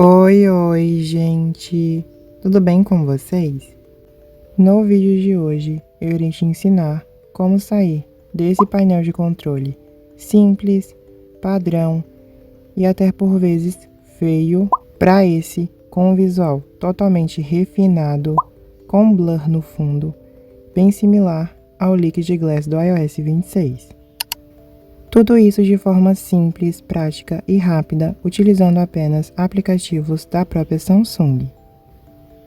Oi, gente! Tudo bem com vocês? No vídeo de hoje, eu irei te ensinar como sair desse painel de controle simples, padrão e até por vezes feio para esse com um visual totalmente refinado, com blur no fundo, bem similar ao Liquid Glass do iOS 26. Tudo isso de forma simples, prática e rápida, utilizando apenas aplicativos da própria Samsung.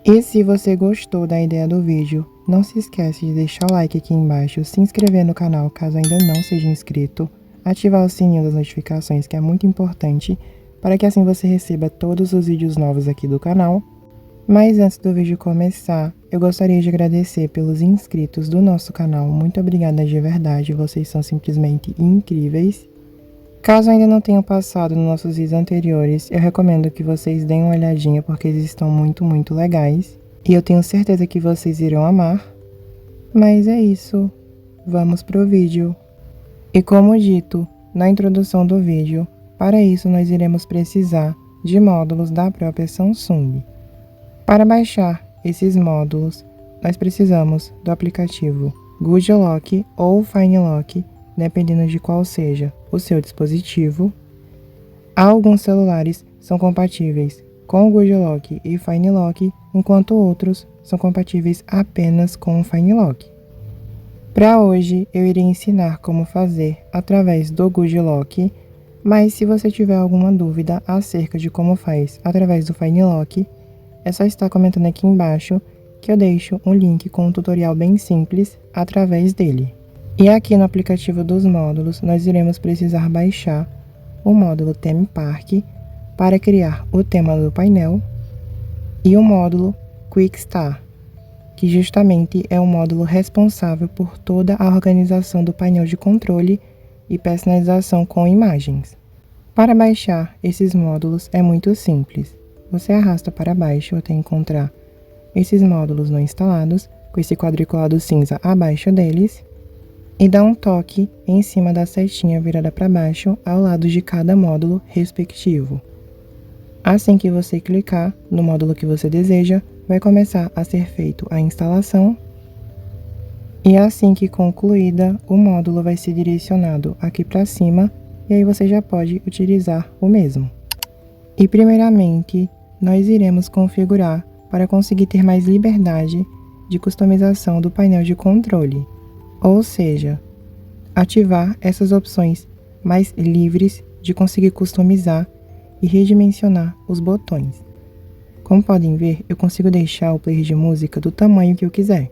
E se você gostou da ideia do vídeo, não se esquece de deixar o like aqui embaixo, se inscrever no canal caso ainda não seja inscrito, ativar o sininho das notificações que é muito importante, para que assim você receba todos os vídeos novos aqui do canal. Mas antes do vídeo começar, eu gostaria de agradecer pelos inscritos do nosso canal. Muito obrigada de verdade, vocês são simplesmente incríveis. Caso ainda não tenham passado nos nossos vídeos anteriores, eu recomendo que vocês deem uma olhadinha porque eles estão muito legais. E eu tenho certeza que vocês irão amar. Mas é isso, vamos pro vídeo. E como dito na introdução do vídeo, para isso nós iremos precisar de módulos da própria Samsung. Para baixar esses módulos, nós precisamos do aplicativo Good Lock ou Fine Lock, dependendo de qual seja o seu dispositivo. Alguns celulares são compatíveis com o Good Lock e Fine Lock, enquanto outros são compatíveis apenas com o Fine Lock. Para hoje, eu irei ensinar como fazer através do Good Lock, mas se você tiver alguma dúvida acerca de como faz através do Fine Lock, é só estar comentando aqui embaixo que eu deixo um link com um tutorial bem simples através dele. E aqui no aplicativo dos módulos, nós iremos precisar baixar o módulo Theme Park para criar o tema do painel e o módulo Quick Start, que justamente é o módulo responsável por toda a organização do painel de controle e personalização com imagens. Para baixar esses módulos é muito simples. Você arrasta para baixo até encontrar esses módulos não instalados, com esse quadriculado cinza abaixo deles, e dá um toque em cima da setinha virada para baixo ao lado de cada módulo respectivo. Assim que você clicar no módulo que você deseja, vai começar a ser feita a instalação, e assim que concluída, o módulo vai ser direcionado aqui para cima, e aí você já pode utilizar o mesmo. E primeiramente, nós iremos configurar para conseguir ter mais liberdade de customização do painel de controle, ou seja, ativar essas opções mais livres de conseguir customizar e redimensionar os botões. Como podem ver, eu consigo deixar o player de música do tamanho que eu quiser,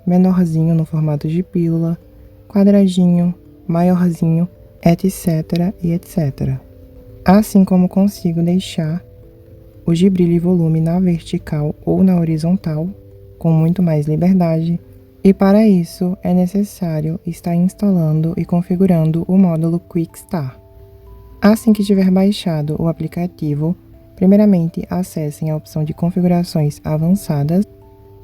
menorzinho no formato de pílula, quadradinho, maiorzinho, etc e etc. Assim como consigo deixar o de brilho e volume na vertical ou na horizontal, com muito mais liberdade, e para isso é necessário estar instalando e configurando o módulo Quick Start. Assim que tiver baixado o aplicativo, primeiramente acessem a opção de configurações avançadas,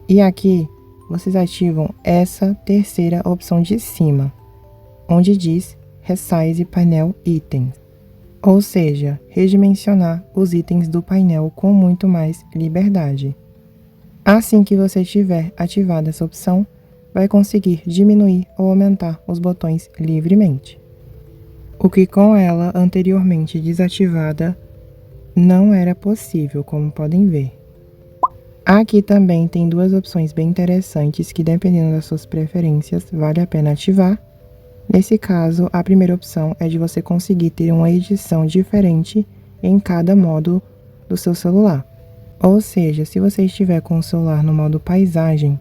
e aqui vocês ativam essa terceira opção de cima, onde diz Resize Painel Items. Ou seja, redimensionar os itens do painel com muito mais liberdade. Assim que você tiver ativada essa opção, vai conseguir diminuir ou aumentar os botões livremente. O que com ela anteriormente desativada não era possível, como podem ver. Aqui também tem duas opções bem interessantes que, dependendo das suas preferências, vale a pena ativar. Nesse caso, a primeira opção é de você conseguir ter uma edição diferente em cada módulo do seu celular. Ou seja, se você estiver com o celular no modo paisagem,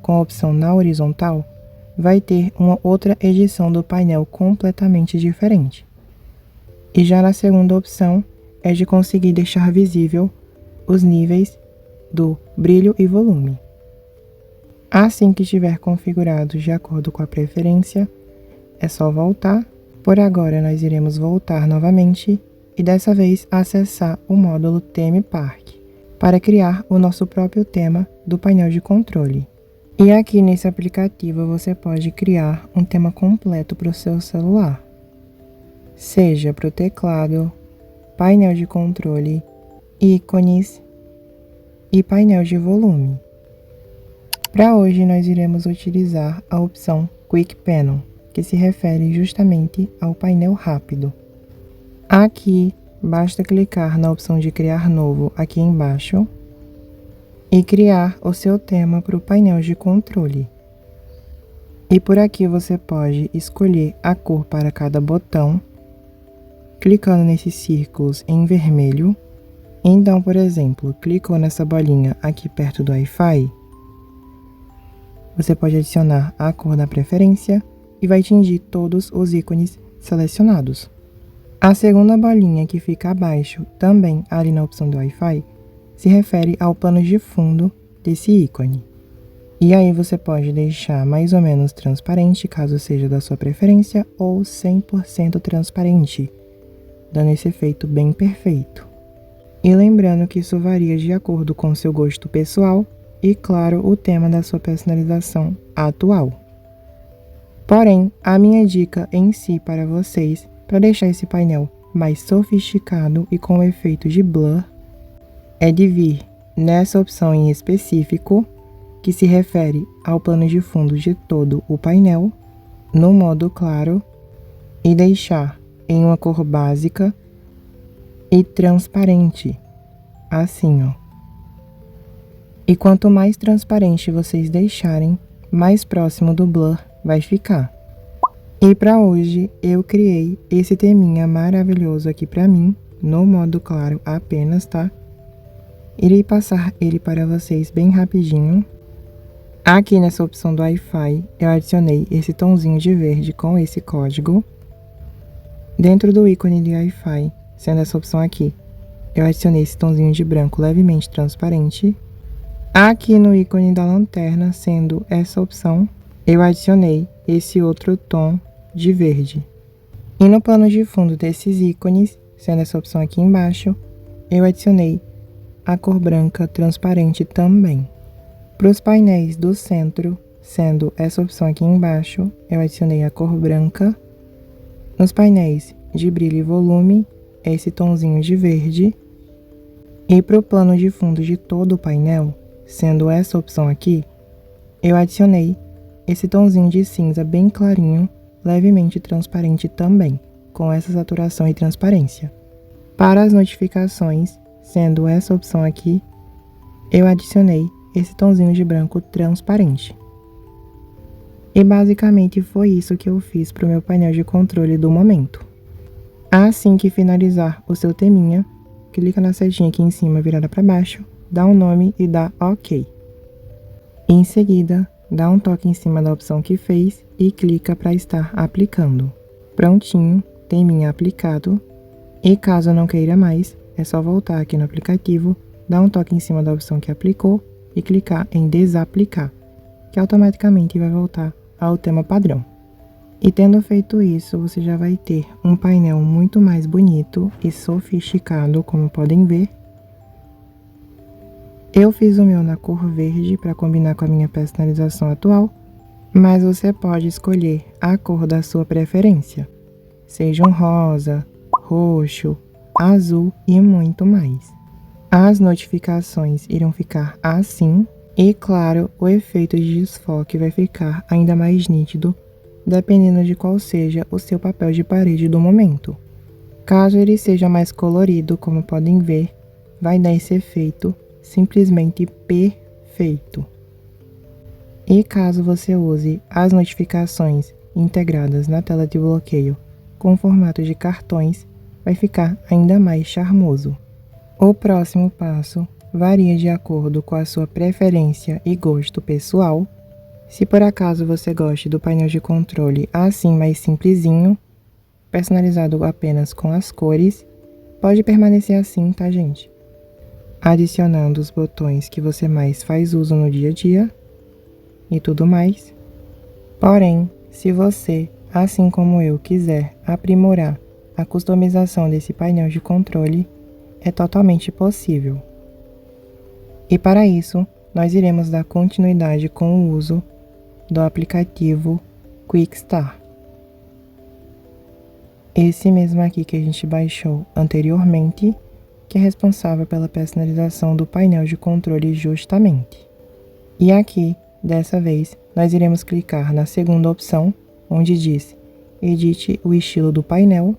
com a opção na horizontal, vai ter uma outra edição do painel completamente diferente. E já na segunda opção, é de conseguir deixar visível os níveis do brilho e volume. Assim que estiver configurado de acordo com a preferência, é só voltar. Por agora, nós iremos voltar novamente e dessa vez acessar o módulo Theme Park para criar o nosso próprio tema do painel de controle. E aqui nesse aplicativo você pode criar um tema completo para o seu celular, seja para o teclado, painel de controle, ícones e painel de volume. Para hoje, nós iremos utilizar a opção Quick Panel, que se refere justamente ao painel rápido. Aqui, basta clicar na opção de criar novo aqui embaixo e criar o seu tema para o painel de controle. E por aqui você pode escolher a cor para cada botão, clicando nesses círculos em vermelho. Então, por exemplo, clicou nessa bolinha aqui perto do Wi-Fi, você pode adicionar a cor da preferência e vai tingir todos os ícones selecionados. A segunda bolinha que fica abaixo, também ali na opção do Wi-Fi, se refere ao plano de fundo desse ícone. E aí você pode deixar mais ou menos transparente, caso seja da sua preferência, ou 100% transparente, dando esse efeito bem perfeito. E lembrando que isso varia de acordo com o seu gosto pessoal e, claro, o tema da sua personalização atual. Porém, a minha dica em si para vocês, para deixar esse painel mais sofisticado e com o efeito de blur, é de vir nessa opção em específico, que se refere ao plano de fundo de todo o painel, no modo claro, e deixar em uma cor básica e transparente, assim, ó. E quanto mais transparente vocês deixarem, mais próximo do blur vai ficar. E para hoje eu criei esse teminha maravilhoso aqui para mim, no modo claro apenas, tá? Irei passar ele para vocês bem rapidinho. Aqui nessa opção do Wi-Fi, eu adicionei esse tomzinho de verde com esse código. Dentro do ícone de Wi-Fi, sendo essa opção aqui, eu adicionei esse tomzinho de branco levemente transparente. Aqui no ícone da lanterna, sendo essa opção, eu adicionei esse outro tom de verde. E no plano de fundo desses ícones, sendo essa opção aqui embaixo, eu adicionei a cor branca transparente também. Para os painéis do centro, sendo essa opção aqui embaixo, eu adicionei a cor branca. Nos painéis de brilho e volume, esse tomzinho de verde. E para o plano de fundo de todo o painel, sendo essa opção aqui, eu adicionei esse tomzinho de cinza bem clarinho, levemente transparente também, com essa saturação e transparência. Para as notificações, sendo essa opção aqui, eu adicionei esse tomzinho de branco transparente. E basicamente foi isso que eu fiz para o meu painel de controle do momento. Assim que finalizar o seu teminha, clica na setinha aqui em cima virada para baixo, dá um nome e dá OK. Em seguida, dá um toque em cima da opção que fez e clica para estar aplicando. Prontinho, teminha aplicado. E caso não queira mais, é só voltar aqui no aplicativo, dar um toque em cima da opção que aplicou e clicar em desaplicar, que automaticamente vai voltar ao tema padrão. E tendo feito isso, você já vai ter um painel muito mais bonito e sofisticado, como podem ver. Eu fiz o meu na cor verde para combinar com a minha personalização atual, mas você pode escolher a cor da sua preferência, seja um rosa, roxo, azul e muito mais. As notificações irão ficar assim e, claro, o efeito de desfoque vai ficar ainda mais nítido, dependendo de qual seja o seu papel de parede do momento. Caso ele seja mais colorido, como podem ver, vai dar esse efeito simplesmente perfeito. E caso você use as notificações integradas na tela de bloqueio com formato de cartões, vai ficar ainda mais charmoso. O próximo passo varia de acordo com a sua preferência e gosto pessoal. Se por acaso você gosta do painel de controle assim mais simplesinho, personalizado apenas com as cores, pode permanecer assim, tá, gente? Adicionando os botões que você mais faz uso no dia a dia e tudo mais. Porém, se você, assim como eu, quiser aprimorar a customização desse painel de controle, é totalmente possível. E para isso, nós iremos dar continuidade com o uso do aplicativo QuickStar. Esse mesmo aqui que a gente baixou anteriormente, que é responsável pela personalização do painel de controle justamente. E aqui, dessa vez, nós iremos clicar na segunda opção, onde diz Edite o estilo do painel,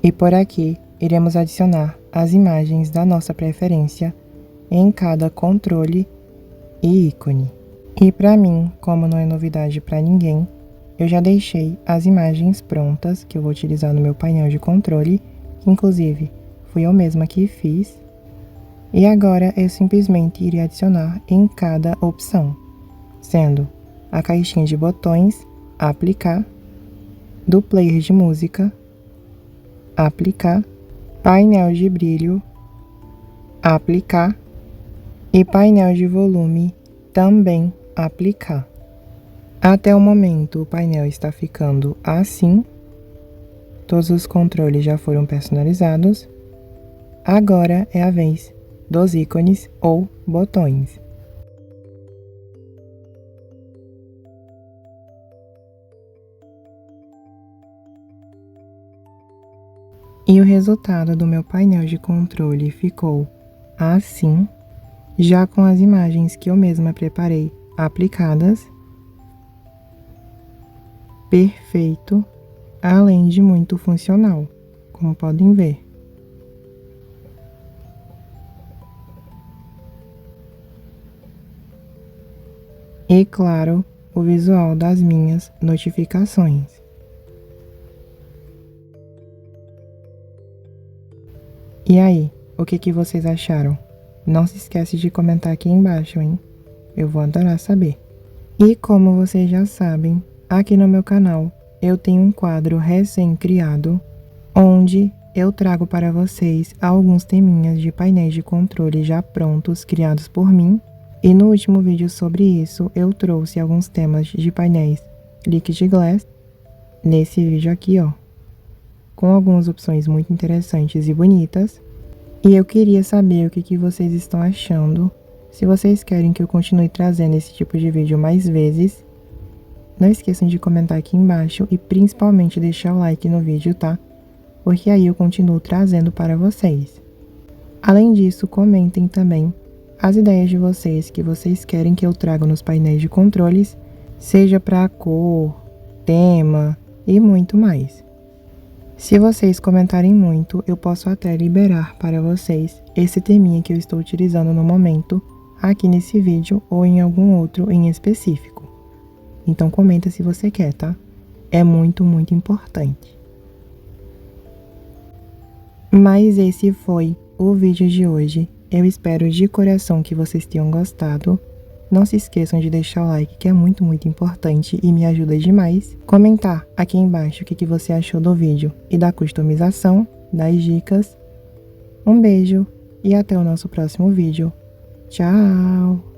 e por aqui iremos adicionar as imagens da nossa preferência em cada controle e ícone. E para mim, como não é novidade para ninguém, eu já deixei as imagens prontas que eu vou utilizar no meu painel de controle, que inclusive fui eu mesma que fiz. E agora eu simplesmente irei adicionar em cada opção, sendo a caixinha de botões, aplicar, do player de música, aplicar, painel de brilho, aplicar e painel de volume, também aplicar. Até o momento o painel está ficando assim, todos os controles já foram personalizados, agora é a vez dos ícones ou botões. E o resultado do meu painel de controle ficou assim, já com as imagens que eu mesma preparei aplicadas. Perfeito, além de muito funcional, como podem ver. E claro, o visual das minhas notificações. E aí, o que vocês acharam? Não se esquece de comentar aqui embaixo, hein? Eu vou adorar saber. E como vocês já sabem, aqui no meu canal eu tenho um quadro recém-criado, onde eu trago para vocês alguns teminhas de painéis de controle já prontos, criados por mim. E no último vídeo sobre isso, eu trouxe alguns temas de painéis Liquid Glass, nesse vídeo aqui, ó, com algumas opções muito interessantes e bonitas. E eu queria saber o que vocês estão achando. Se vocês querem que eu continue trazendo esse tipo de vídeo mais vezes, não esqueçam de comentar aqui embaixo e principalmente deixar o like no vídeo, tá? Porque aí eu continuo trazendo para vocês. Além disso, comentem também as ideias de vocês que vocês querem que eu traga nos painéis de controles, seja para cor, tema e muito mais. Se vocês comentarem muito, eu posso até liberar para vocês esse teminha que eu estou utilizando no momento, aqui nesse vídeo ou em algum outro em específico. Então comenta se você quer, tá? É muito, muito importante. Mas esse foi o vídeo de hoje. Eu espero de coração que vocês tenham gostado. Não se esqueçam de deixar o like, que é muito, muito importante e me ajuda demais. Comentar aqui embaixo o que você achou do vídeo e da customização, das dicas. Um beijo e até o nosso próximo vídeo. Tchau!